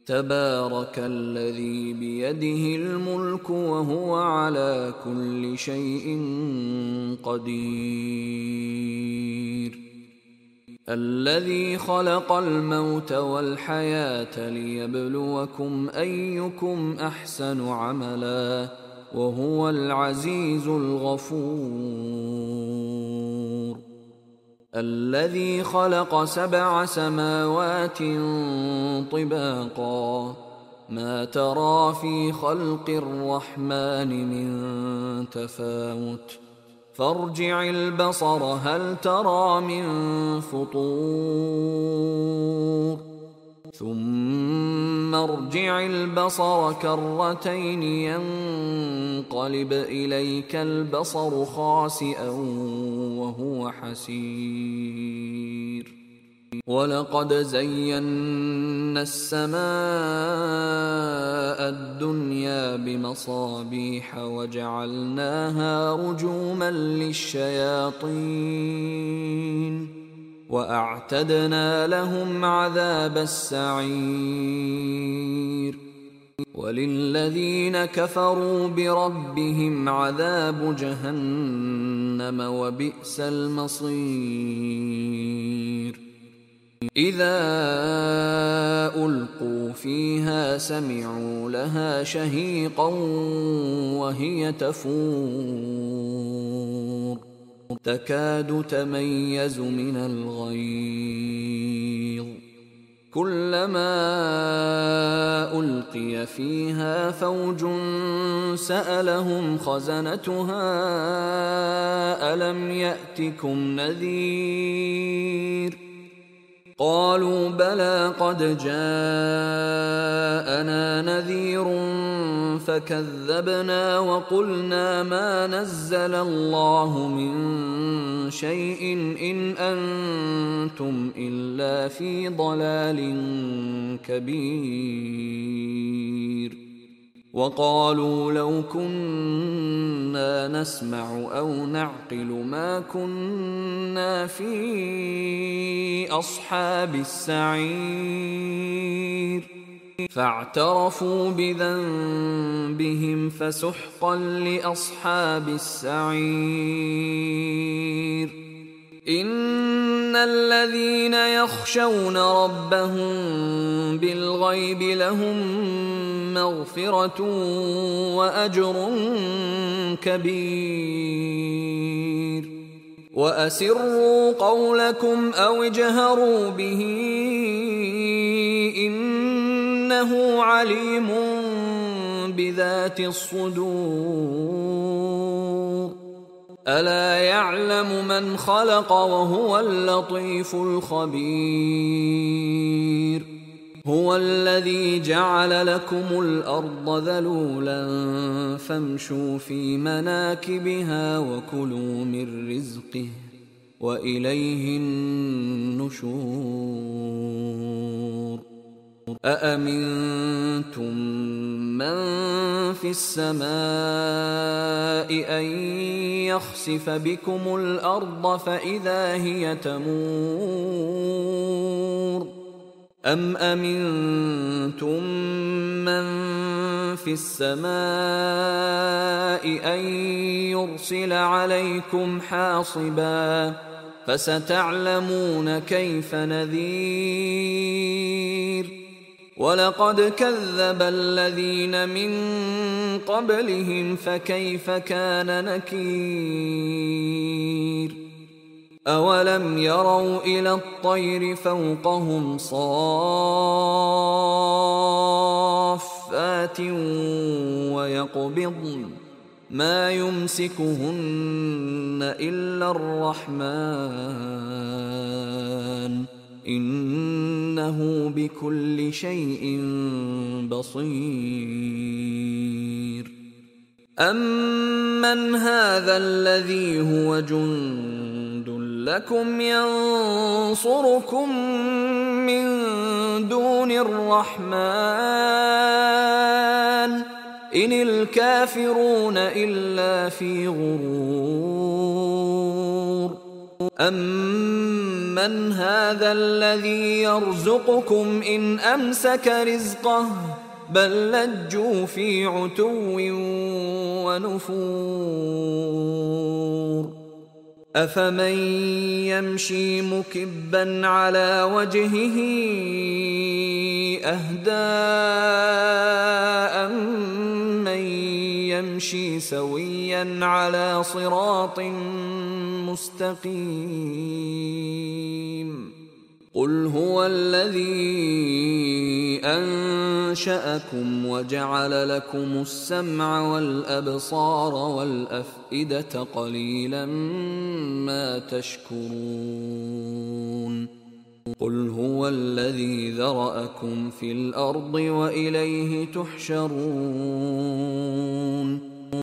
تبارك الذي بيده الملك وهو على كل شيء قدير. الذي خلق الموت والحياة ليبلوكم أيكم أحسن عملا وهو العزيز الغفور. الذي خلق 7 سماوات طباقا ما ترى في خلق الرحمن من تفاوت فارجع البصر هل ترى من فطور ثم ارجع البصر كرتين ينقلب إليك البصر خاسئا وهو حسير. ولقد زينا السماء الدنيا بمصابيح وجعلناها رجوما للشياطين وأعتدنا لهم عذاب السعير. وللذين كفروا بربهم عذاب جهنم وبئس المصير. إذا ألقوا فيها سمعوا لها شهيقا وهي تفور تكاد تميز من الغيظ كلما ألقي فيها فوج سألهم خزنتها ألم يأتكم نذير قالوا بلى قد جاءنا نذير فكذبنا وقلنا ما نزل الله من شيء إن أنتم إلا في ضلال كبير. وقالوا لو كنا نسمع أو نعقل ما كنا في أصحاب السعير فاعترفوا بذنبهم فسحقا لأصحاب السعير. إن الذين يخشون ربهم بالغيب لهم مغفرة وأجر كبير. وأسروا قولكم أو اجهروا به إنه عليم بذات الصدور. ألا يعلم من خلق وهو اللطيف الخبير. هو الذي جعل لكم الأرض ذلولا فامشوا في مناكبها وكلوا من رزقه وإليه النشور. أأمنتم من في السماء أن يخسف بكم الأرض فإذا هي تمور أم أمنتم من في السماء أن يرسل عليكم حاصبا فستعلمون كيف نذير. ولقد كذب الذين من قبلهم فكيف كان نكير. أولم يروا إلى الطير فوقهم صافات ويقبضن ما يمسكهن إلا الرحمن إنه بكل شيء بصير. أمن هذا الذي هو جند لكم ينصركم من دون الرحمن إن الكافرون إلا في غرور. أَمَّنْ هَذَا الَّذِي يَرْزُقُكُمْ إِنْ أَمْسَكَ رِزْقَهُ بَل لَّجُّوا فِي عُتُوٍّ وَنُفُورٍ أَفَمَن يَمْشِي مُكِبًّا عَلَى وَجْهِهِ أَهْدَىٰ أَمَّن يَمْشِي سَوِيًّا عَلَى صِرَاطٍ مُّسْتَقِيمٍ قُلْ هُوَ الَّذِي أَنشَأَكُمْ وَجَعَلَ لَكُمُ السَّمْعَ وَالْأَبْصَارَ وَالْأَفْئِدَةَ قَلِيلًا مَّا تَشْكُرُونَ قُلْ هُوَ الَّذِي ذَرَأَكُمْ فِي الْأَرْضِ وَإِلَيْهِ تُحْشَرُونَ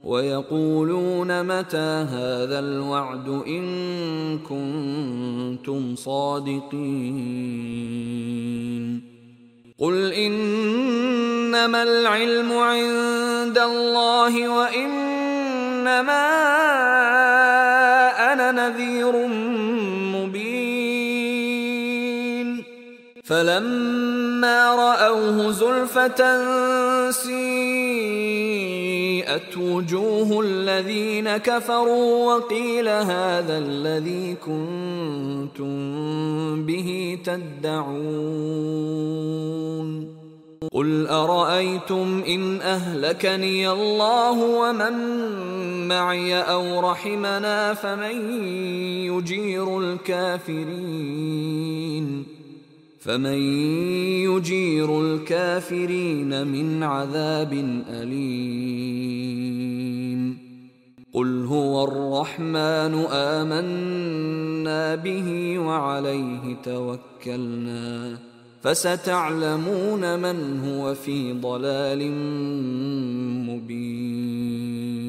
وَيَقُولُونَ مَتَىٰ هَٰذَا الْوَعْدُ إِن كُنتُمْ صَادِقِينَ قُلْ إِنَّمَا الْعِلْمُ عِندَ اللَّهِ وَإِنَّمَا أَنَا نَذِيرٌ مُّبِينٌ فَلَمَّا رَأَوْهُ زُلْفَةً سِيئَتْ وُجُوهُ الَّذِينَ كَفَرُوا وَقِيلَ هَٰذَا الَّذِي كُنتُم بِهِ تَدَّعُونَ قُلْ أَرَأَيْتُمْ إِنْ أَهْلَكَنِيَ اللَّهُ وَمَن مَّعِيَ أَوْ رَحِمَنَا فَمَن يُجِيرُ الْكَافِرِينَ مِنْ عَذَابٍ أَلِيمٍ قُلْ هُوَ الرَّحْمَٰنُ آمَنَّا بِهِ وَعَلَيْهِ تَوَكَّلْنَا فَسَتَعْلَمُونَ مَنْ هُوَ فِي ضَلَالٍ مُّبِينٍ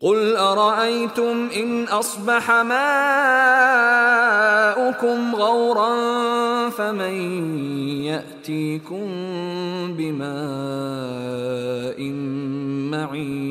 قُلْ أَرَأَيْتُمْ إِنْ أَصْبَحَ مَاؤُكُمْ غَوْرًا فَمَن يَأْتِيكُم بِمَاءٍ مَّعِينٍ